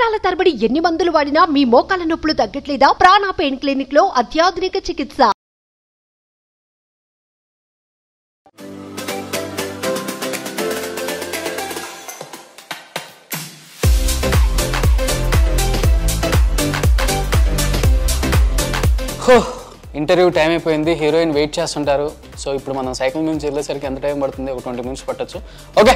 సంవత్సరాల తరబడి ఎన్ని మందులు వాడినా మీ మోకాల నొప్పులు తగ్గట్లేదా? ప్రాణ పెయిన్ క్లినిక్ లో అత్యాధునిక చికిత్స. ఇంటర్వ్యూ టైం అయిపోయింది. హీరోయిన్ వెయిట్ చేస్తుంటారు. సో ఇప్పుడు మనం సైకిల్ నుంచి వెళ్ళేసరికి ఎంత టైం పడుతుంది? ఒక 20 minutes పట్టొచ్చు. ఓకే,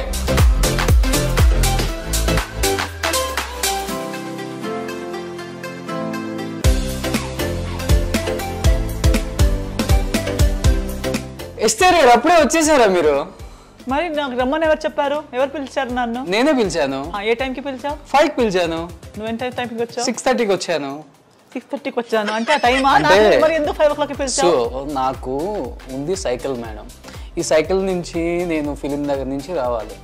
ఎస్తారు అప్పుడే వచ్చేసారా మీరు? మరి నాకు రమ్మని ఎవరు చెప్పారు? ఎవరు పిలిచారు నన్ను? నేనే పిలిచాను. ఏ టైంకి పిలిచావు? 5కి పిలిచాను. నువ్వు ఎంత టైంకి వచ్చావు? 6:30కి వచ్చాను. 6:30కి వచ్చాను అంటే ఆ టైమా? మరి ఎందుకు 5 o'clock పిలిచావు? సో నాకు ఉంది సైకిల్ మేడం. ఈ సైకిల్ నుంచి నేను ఫిలిం దగ్గర నుంచి రావాలి.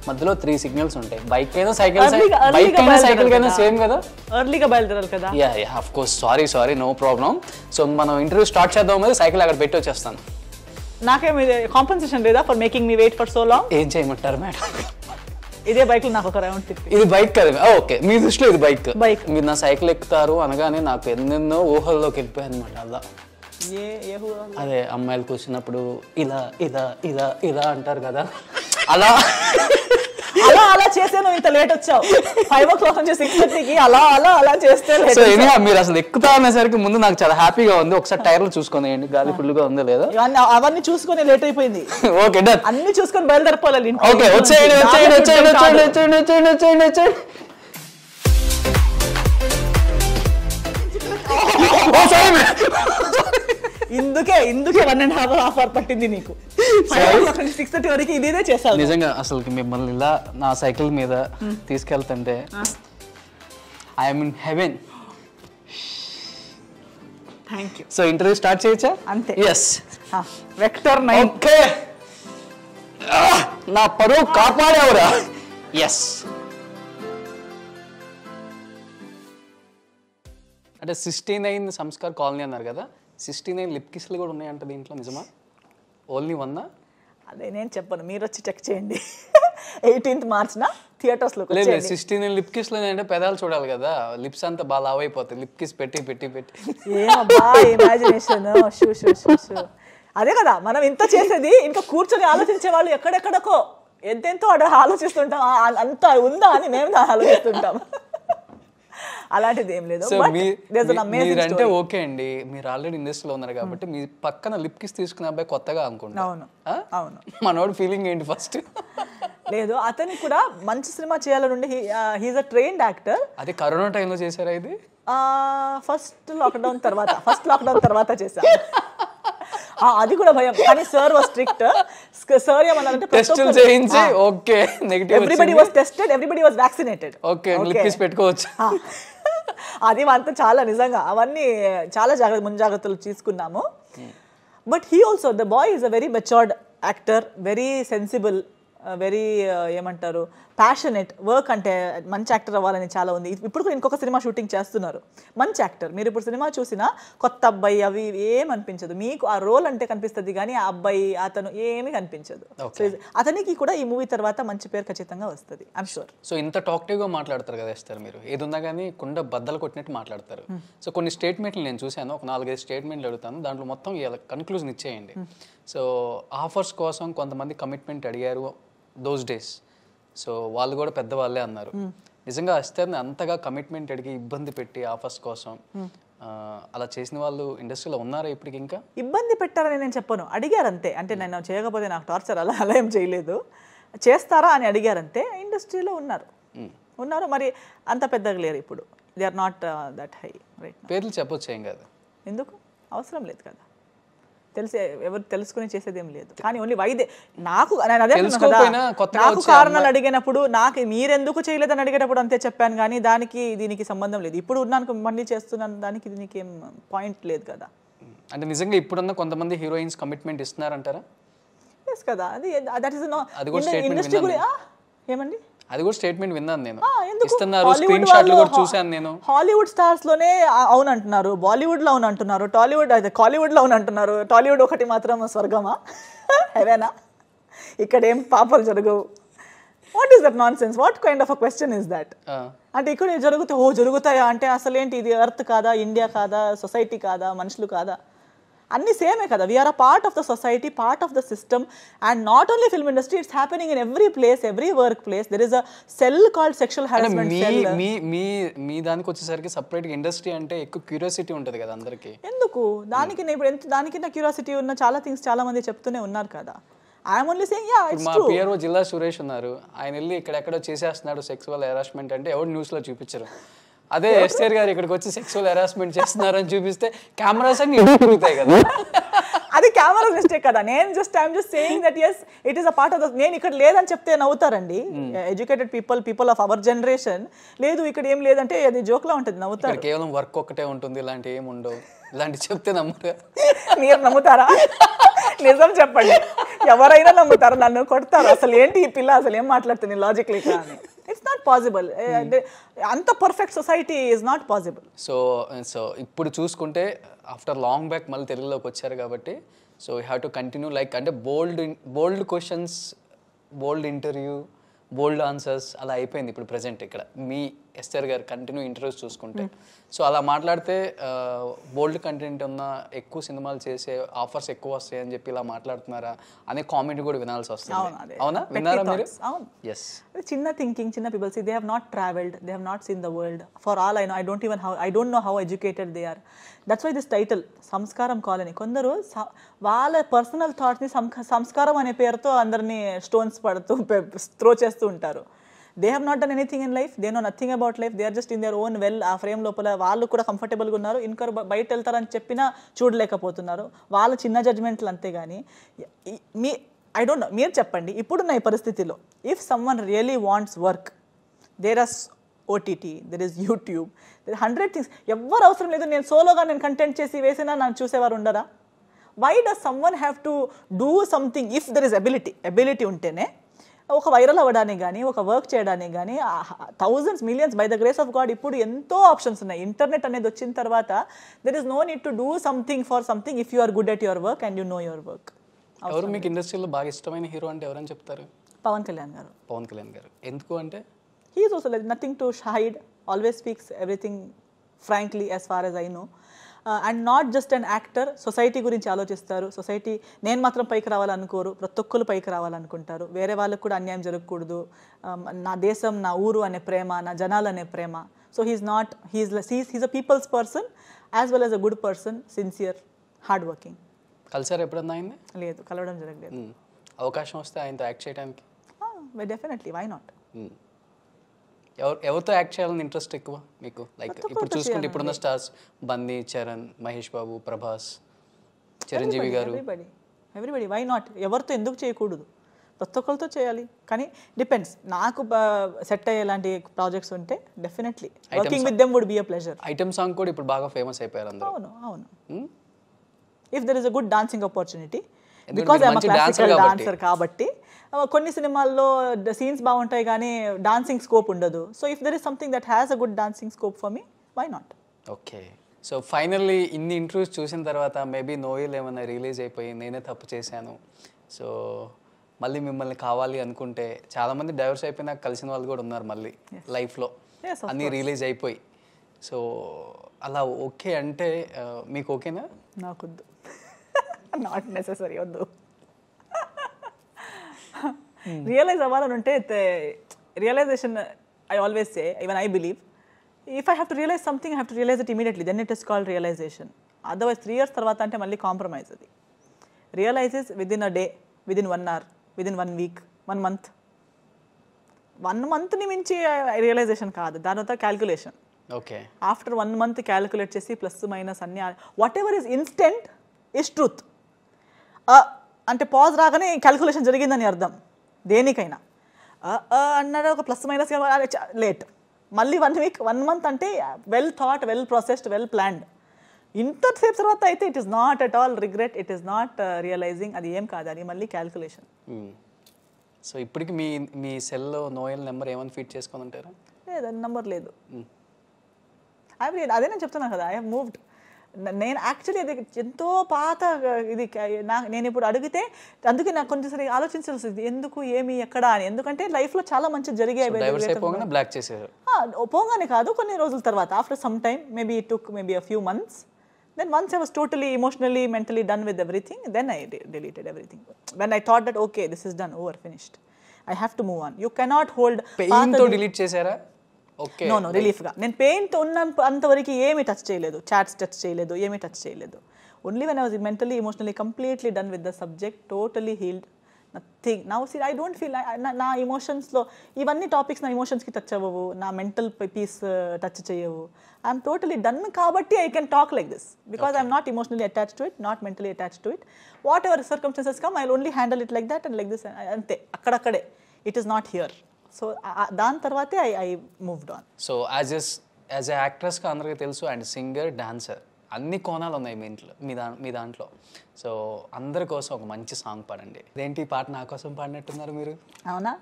మధ్యలో 3 సిగ్నల్స్ ఉంటాయి. బైక్ అయినా సైకిల్ కైనా సేమ్ కదా. ఎర్లీగా బయలుదేరాలి కదా. Yeah of course. Sorry no problem. So మనం ఇంటర్వ్యూ స్టార్ట్ చేద్దాం. మరి సైకిల్ అక్కడ పెట్టి వచ్చేస్తాను. నాకేమి కాంపెన్సేషన్ లేదా for making me wait for so long? ఏం చేయమంటారు మేడం? ఇదే బైక్ లో నాకు ఒక రౌండ్ తిప్పి. ఇది బైక్ కదా? ఓకే, మీ దృష్టిలో ఇది బైక్. మీరు నా సైకిల్ ఎక్కుతారు అనగానే నాకు ఎన్నెన్నో ఊహల్లోకి వెళ్ళిపోయాయి అనమాట. అలా అదే అమ్మాయిలు కూర్చున్నప్పుడు ఇలా ఇలా ఇలా ఇలా అంటారు కదా, అలా అలా అలా చేస్తే నువ్వు ఇంత లేట్ వచ్చావు. 5 o'clock నుంచి 6:30కి అలా అలా అలా చేస్తే మీరు అసలు ఎక్కుతా అనేసరికి ముందు నాకు చాలా హ్యాపీగా ఉంది. ఒకసారి టైర్లు చూసుకొని గాలి ఫుల్గా ఉందో లేదా అవన్నీ చూసుకొని లేట్ అయిపోయింది. Okay done. అన్ని చూసుకొని బయలుదేరిపోవాలి. ఓకే వచ్చేయండి వచ్చేయండి వచ్చేయండి వచ్చేయండి వచ్చేయండి వచ్చేయండి వచ్చేయండి వచ్చేయండి. ఇందుకే 1.5 hour పట్టింది నీకు. 6:30 వరకు ఇదే చేశాను. నిజంగా అసలు మిమ్మల్ని ఇలా నా సైకిల్ మీద తీసుకెళ్తుంటే I'm in heaven. Thank you. So interview start చేయొచ్చా? అంతే. ఎస్. వెక్టర్ 9. ఓకే, నా పరువు కాపాడేవరా? ఎస్. అంటే 69 సంస్కార్ కాలనీ అన్నారు కదా, 69 లిప్ కిస్లు కూడా ఉన్నాయంట దీంట్లో. నిజమా? ఓన్లీ 1? అదే నేను చెప్పను, మీరు వచ్చి చెక్ చేయండి. 18th March థియేటర్స్ లో. లేదు 69 లిప్ కిస్లు అంటే పెదాలు చూడాలి కదా, లిప్స్ అంతా బాగా లావ్ అయిపోతాయి. లిప్ కిస్ పెట్టి పెట్టి పెట్టి ఏమబ్బా ఇమాజినేషన్. షూ అదే కదా మనం ఇంత చేసేది. ఇంకా కూర్చొని ఆలోచించే వాళ్ళు ఎక్కడెక్కడికో ఎంతెంతో ఆలోచిస్తుంటాం. అంత ఉందా అని మేము ఆలోచిస్తుంటాం. అలాంటిది ఏం లేదు. మీరంటే ఓకే అండి, మీరు ఆల్రెడీ ఇండస్ట్రీలో ఉన్నారు కాబట్టి మీ పక్కన లిప్ కిస్ తీసుకునే అబ్బాయి కొత్తగా అనుకుంటా. అవును. మనోడు ఫీలింగ్ ఏంటి ఫస్ట్? లేదు, అతనికి కూడా మంచి సినిమా చేయాలని హీఈస్ అ ట్రైన్డ్ యాక్టర్. అది కరోనా టైంలో చేశారా ఇది? ఫస్ట్ లాక్డౌన్ తర్వాత చేశా. అది కూడా భయం, కానీ సార్ వాస్ స్ట్రిక్ట్. సార్ ఏమన్నారంటే టెస్టులు చేయించి okay negative everybody was tested, everybody was vaccinated. Okay lip kiss పెట్టుకోవచ్చు. అది అంతా చాలా నిజంగా అవన్నీ చాలా ముందు జాగ్రత్తలు తీసుకున్నాము. But he also the boy is a very matured actor, very sensible, very ఏమంటారు ప్యాషనెట్. వర్క్ అంటే మంచి యాక్టర్ అవ్వాలని చాలా ఉంది. ఇప్పుడు కూడా ఇంకొక సినిమా షూటింగ్ చేస్తున్నారు. మంచి యాక్టర్. మీరు ఇప్పుడు సినిమా చూసినా కొత్త అబ్బాయి అవి ఏమనిపించదు మీకు. ఆ రోల్ అంటే కనిపిస్తుంది కానీ ఆ అబ్బాయి అతను ఏమీ కనిపించదు. అతనికి కూడా ఈ మూవీ తర్వాత మంచి పేరు ఖచ్చితంగా వస్తుంది, ఐఎమ్ షూర్. సో ఇంత టాక్టివ్గా మాట్లాడతారు కదా ఎస్తారు మీరు, ఏదున్నా కానీ కుండ బద్దలు కొట్టినట్టు మాట్లాడతారు. సో కొన్ని స్టేట్మెంట్లు నేను చూశాను, ఒక 4-5 స్టేట్మెంట్లు అడుగుతాను, దాంట్లో మొత్తం కన్క్లూజన్ ఇచ్చేయండి. సో ఆఫర్స్ కోసం కొంతమంది కమిట్మెంట్ అడిగారు దోస్ డేస్. సో వాళ్ళు కూడా పెద్దవాళ్ళే అన్నారు. నిజంగా అస్తర్ని అంతగా కమిట్మెంట్ అడిగి ఇబ్బంది పెట్టి ఆఫర్స్ కోసం అలా చేసిన వాళ్ళు ఇండస్ట్రీలో ఉన్నారా ఇప్పటికి? ఇంకా ఇబ్బంది పెట్టారని నేను చెప్పను, అడిగారంతే. అంటే నేను చేయకపోతే నాకు టార్చర్ అలా ఏం చేయలేదు. చేస్తారా అని అడిగారంతే. ఇండస్ట్రీలో ఉన్నారు మరి అంత పెద్దగా లేరు ఇప్పుడు. They are not that high right. పేర్లు చెప్పొచ్చు ఏం కాదు. ఎందుకు అవసరం లేదు కదా, ఎవరు తెలుసుకుని చేసేది ఏం లేదు. కానీ ఓన్లీ వైదే నాకు నాకు కారణాలు అడిగినప్పుడు నాకు మీరెందుకు చేయలేదని అడిగేటప్పుడు అంతే చెప్పాను, కానీ దానికి దీనికి సంబంధం లేదు. ఇప్పుడు ఉన్నాను మళ్ళీ చేస్తున్నాను, దానికి దీనికి ఏం పాయింట్ లేదు కదా. అంటే నిజంగా ఇప్పుడున్న కొంతమంది హీరోయిన్స్ కమిట్మెంట్ ఇస్తున్నారంటారా? ఎస్ కదా, అది దట్ ఇస్ ఇండస్ట్రీ కూడా. ఏమండి అది కూడా స్టేట్మెంట్ విన్నాను నేను, ఇస్తున్నారు, స్క్రీన్ షాట్లు కూడా చూశాను నేను. హాలీవుడ్ స్టార్స్ లోనే అవును అంటున్నారు, బాలీవుడ్ లో అవును అంటున్నారు, టాలీవుడ్ అయితే కాలీవుడ్ లో అవును అంటున్నారు. టాలీవుడ్ ఒకటి మాత్రం స్వర్గమా హెవెనా? ఇక్కడ ఏం పాపాలు జరగవు. What is that non sense? What kind of a question is that? అంటే ఇక్కడ జరుగుతాయా అంటే అసలు ఏంటి, ఇది ఎర్త్ కాదా, ఇండియా కాదా, సొసైటీ కాదా, మనుషులు కాదా? అన్ని సేమే కదా. We're a part of the society, part of the system. And not only film industry, it's happening in every place, every workplace. There is a cell called sexual harassment cell. మీ దానికి వచ్చేసరికి సపరేట్గా industry అంటే ఎక్కువ curiosity ఉంటుంది కదా అందరికి. ఎందుకు దానికి ఇప్పుడు దానికి నా క్యూరియాసిటీ ఉన్న చాలా థింగ్స్ చాలా మంది చెప్తూనే ఉన్నారు కదా. I'm only saying yeah it's true. మా పిఆర్ఓ జిల్లా సురేష్ ఉన్నారు, ఆయన వెళ్ళి ఇక్కడెక్కడో చేసేస్తున్నాడు సెక్సువల్ హెరాస్మెంట్ అంటే ఎవరు న్యూస్లో చూపించరు. అదే ఎస్ఆర్ గారు ఇక్కడికి వచ్చి సెక్సువల్ హెరాస్మెంట్ చేస్తున్నారని చూపిస్తే కెమెరాస్ అన్ని తిరుగుతాయి కదా. అది కెమెరా మిస్టేక్ కదా. I'm just saying that yes it is a part of the. నేను ఇక్కడ లేదని చెప్తే నవ్వుతారండి educated people of our generation. లేదు ఇక్కడ ఏం లేదంటే అది జోక్లా ఉంటుంది, నవ్వుతారు. కేవలం వర్క్ ఒక్కటే ఉంటుంది, ఇలాంటి ఏమి ఉండవు, ఇలాంటి చెప్తే నమ్ముతారు. మీరు నమ్ముతారా? నిజం చెప్పండి, ఎవరైనా నమ్ముతారు, నన్ను కొడతారు. అసలు ఏంటి ఈ పిల్ల, అసలు ఏం మాట్లాడుతుంది లాజిక్ లేక అని. It's not possible. అంత perfect society is not possible. So ఇప్పుడు ఆఫ్టర్ లాంగ్ బ్యాక్ మళ్ళీ తెలుగులోకి వచ్చారు కాబట్టి so you have to continue like అంటే bold questions, bold interview, bold answers అలా అయిపోయింది ఇప్పుడు ప్రజెంట్ ఇక్కడ. మీ ఎస్ఆర్ గారు కంటిన్యూ ఇంటర్వ్యూస్ చూసుకుంటే సో అలా మాట్లాడితే బోల్డ్ కంటెంట్ ఉన్న ఎక్కువ సినిమాలు చేసే ఆఫర్స్ ఎక్కువ వస్తాయి అని చెప్పి ఇలా మాట్లాడుతున్నారా అనే కామెంట్ కూడా వినాల్సి వస్తుంది. అవునా, విన్నారా మీరు? ఎస్. చిన్న థింకింగ్, చిన్న people they have not travelled, they have not seen the world. For all I know, I don't know how educated they are. That's why this title Samskaram colony. కొందరు వాళ్ళ పర్సనల్ థాట్స్ని సంస్కారం అనే పేరుతో అందరినీ స్టోన్స్ పడుతూ throw చేస్తూ ఉంటారు. They have not done anything in life, they know nothing about life, they are just in their own well. ఆ ఫ్రేమ్ లోపల వాళ్ళు కూడా కంఫర్టబుల్గా ఉన్నారు, ఇంకొకరు బయట వెళ్తారని చెప్పినా చూడలేకపోతున్నారు. వాళ్ళ చిన్న జడ్జ్మెంట్లు అంతేగాని ఐ డోంట్ నో. మీరు చెప్పండి, ఇప్పుడున్న ఈ పరిస్థితిలో if someone really wants work, there are OTT, there is YouTube, there 100 things. ఎవ్వరు అవసరం లేదు, నేను సోలోగా నేను కంటెంట్ చేసి వేసినా నన్ను చూసేవారు ఉండరా? Why does someone have to do something? If there is ability ఉంటేనే ఒక వైరల్ అవ్వడానికి కానీ, ఒక వర్క్ చేయడానికి కానీ, thousands, millions by the grace of God ఇప్పుడు ఎంతో ఆప్షన్స్ ఉన్నాయి. ఇంటర్నెట్ అనేది వచ్చిన తర్వాత there is no need to do something for something if you are good at your work and you know your work. ఎవరు మీకు ఇండస్ట్రీలో బాగా ఇష్టమైన హీరో అంటే ఎవరని చెప్తారు? పవన్ కళ్యాణ్ గారు. పవన్ కళ్యాణ్ గారు ఎందుకు అంటే he is also like nothing to hide, always speaks everything frankly as far as I know, and not just an actor. Society గురించి ఆలోచిస్తారు. సొసైటీ నేను మాత్రం పైకి రావాలనుకోరు, ప్రతి ఒక్కరు పైకి రావాలనుకుంటారు. వేరే వాళ్ళకు కూడా అన్యాయం జరగకూడదు, నా దేశం, నా ఊరు అనే ప్రేమ, నా జనాలు అనే ప్రేమ. So he's a people's person as well as a good person, sincere, hard working. కలిసారు ఎప్పుడన్నా ఆయన్ని? లేదు, కలవడం జరగలేదు. అవకాశం వస్తే ఆయనతో యాక్ట్ చేయడానికి డెఫినెట్లీ, వై నాట్? ఎవరితో యాక్ట్ చేయాలని ఇంట్రెస్ట్ ఎక్కువ మీకు? లైక్ ఇప్పుడు చూసుకుంటే ఇప్పుడున్న stars Bunny, Charan, Mahesh Babu, Prabhas, Chiranjeevi garu. Everybody, why not? ఎవరితో ఎందుకు చేయకూడదు? ప్రతి ఒక్కరితో చేయాలి, కానీ డిపెండ్స్. నాకు సెట్ అయ్యేలాంటి ప్రాజెక్ట్స్ ఉంటే definitely working with them would be a pleasure. Item song కూడా ఇప్పుడు బాగా ఫేమస్ అయిపోయారు అందరూ. అవును. If there is a good dancing opportunity, because I'm a classical dancer కాబట్టి కొన్ని సినిమాల్లో సీన్స్ బాగుంటాయి కానీ డాన్సింగ్ స్కోప్ ఉండదు. So if there is something that has a good dancing scope for me, why not? Okay. So finally ఇన్ని interviews చూసిన తర్వాత maybe Noel ఏమైనా రిలీజ్ అయిపోయి నేనే తప్పు చేశాను, సో మళ్ళీ మిమ్మల్ని కావాలి అనుకుంటే, చాలామంది డైవర్స్ అయిపోయినా కలిసిన వాళ్ళు కూడా ఉన్నారు మళ్ళీ లైఫ్లో, అన్నీ రిలీజ్ అయిపోయి. సో అలా ఓకే అంటే మీకు ఓకేనా? నాకొద్దు, నాట్ నెసెసరీ, వద్దు. రియలైజ్ అవ్వాలని ఉంటే realisation, I always say, even I believe, if I have to realise something I have to realise it immediately, then it is called realisation. Otherwise 3 years తర్వాత అంటే మళ్ళీ కాంప్రమైజ్. అది realises within a day, within 1 hour, within 1 week, 1 month. 1 monthని మించి realisation కాదు, దాని తర్వాత calculation. Okay. After 1 month calculate చేసి ప్లస్ మైనస్ అన్ని, whatever is instant is truth. అంటే పాజ్ రాగానే క్యాల్కులేషన్ జరిగిందని అర్థం దేనికైనా. అన్నాడు ఒక ప్లస్ మైనస్ లేట్, మళ్ళీ 1 week, 1 month అంటే well thought, well processed, well planned. ఇంతసేపు తర్వాత అయితే it is not at all regret, it is not realising, అది ఏం కాదు, అది మళ్ళీ క్యాల్కులేషన్. సో ఇప్పటికి మీ సెల్లో నోయల్ నెంబర్ ఏమైనా ఫీడ్ చేసుకొని ఉంటారా? లేదు, నెంబర్ లేదు. అదే నేను చెప్తున్నాను కదా, ఐ హ్యావ్ మూవ్డ్. నేను యాక్చువల్లీ అది ఎంతో పాత ఇది నేను ఇప్పుడు అడిగితే అందుకే నాకు కొంచెంసరి ఆలోచించాల్సింది ఎందుకు ఏమి ఎక్కడ అని. ఎందుకంటే లైఫ్లో చాలా మంచి జరిగాయి. బ్లాక్ చేశారు పోగానే కాదు, కొన్ని రోజుల తర్వాత after some time maybe it took maybe a few months. Then once I was totally emotionally, mentally done with everything, then I deleted everything. When I thought that okay, this is done, over, finished. I have to move on. You cannot hold pain to delete చేసారా? Okay. No, relief గా. నేను pain తో ఉన్న అంతవరకు ఏమీ touch చేయలేదు, charts touch చేయలేదు, ఏమీ టచ్ చేయలేదు. Only when I was mentally, emotionally completely done with the subject, totally healed. Nothing. Now see, I don't feel నా ఎమోషన్స్లో ఇవన్నీ టాపిక్స్ నా ఎమోషన్స్కి టచ్ అవ్వవు, నా మెంటల్ పీస్ టచ్ చేయవు. ఐఎమ్ టోటలీ డన్ కాబట్టి I can talk like this because I'm not emotionally attached to it, not mentally attached to it. Whatever circumstances come I only handle it like that and like this, అంతే, అక్కడక్కడే. It is not here. So దాని తర్వాతే I moved on. So as a యాక్ట్రెస్గా అందరికీ తెలుసు, and singer, dancer, అన్ని కోణాలు ఉన్నాయి మీ ఇంట్లో, మీ దాంట్లో. సో అందరి కోసం ఒక మంచి సాంగ్ పాడండి. ఇదేంటి పాట నా కోసం పాడినట్టున్నారు మీరు? అవునా?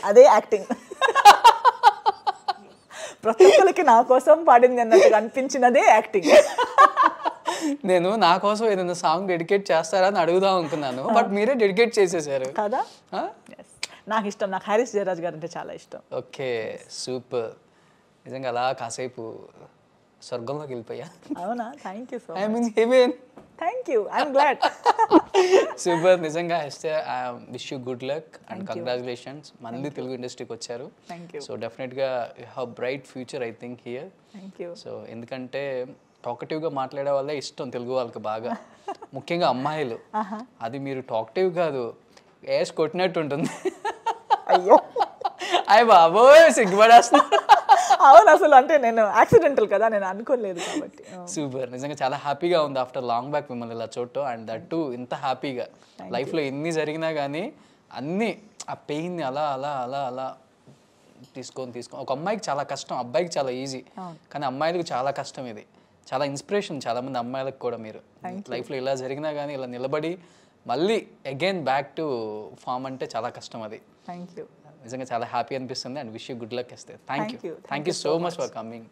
అదే యాక్టింగ్. ప్రతి ఒక్కరికి నా కోసం పాడింది అన్నట్టుగా అనిపించినదే యాక్టింగ్. నేను నా కోసం ఏదైనా సాంగ్ డెడికేట్ చేస్తారని అడుగుదాం అనుకున్నాను, బట్ మీరే డెడికేట్ చేసేసారు కదా. నాకు ఇష్టం, నాకు హారిస్ జయరాజ్ గారు అంటే చాలా ఇష్టం. Okay, super. నిజంగా అలా కాసేపు స్వర్గంలోకి వెళ్ళిపోయా. అవునా? Thank you so much. I mean heaven. Thank you, I'm glad. Super. నిజంగా wish you good luck and congratulations. మళ్ళీ తెలుగు ఇండస్ట్రీకి వచ్చారు. సో డెఫినెట్గా you have bright future I think here. Thank you. So ఎందుకంటే టాకటివ్గా మాట్లాడే వాళ్ళే ఇష్టం తెలుగు వాళ్ళకి బాగా, ముఖ్యంగా అమ్మాయిలు. అది మీరు టాకటివ్ కాదు, వేసి కొట్టినట్టు ఉంటుంది. అయ్యో అయ్య బాబోయ్, సిగ్గుపడేస్తున్నా. అవును, అసలు అంటే నేను యాక్సిడెంటల్ కదా, నేను అనుకోలేదు కాబట్టి. సూపర్. నిజంగా చాలా హ్యాపీగా ఉంది ఆఫ్టర్ లాంగ్ బ్యాక్ మిమ్మల్ని ఇలా చూడటం, అండ్ దట్ టు ఇంత హ్యాపీగా. లైఫ్లో ఎన్ని జరిగినా కానీ అన్నీ ఆ పెయిన్ని అలా అలా అలా అలా తీసుకొని ఒక అమ్మాయికి చాలా కష్టం, అబ్బాయికి చాలా ఈజీ, కానీ అమ్మాయిలకు చాలా కష్టం. ఇది చాలా ఇన్స్పిరేషన్ చాలామంది అమ్మాయిలకు కూడా. మీరు లైఫ్లో ఇలా జరిగినా కానీ ఇలా నిలబడి మళ్ళీ అగైన్ బ్యాక్ టు ఫామ్ అంటే చాలా కష్టం. అది థ్యాంక్ యూ. నిజంగా చాలా హ్యాపీ అనిపిస్తుంది, and wish you good luck. Thank you so much for coming.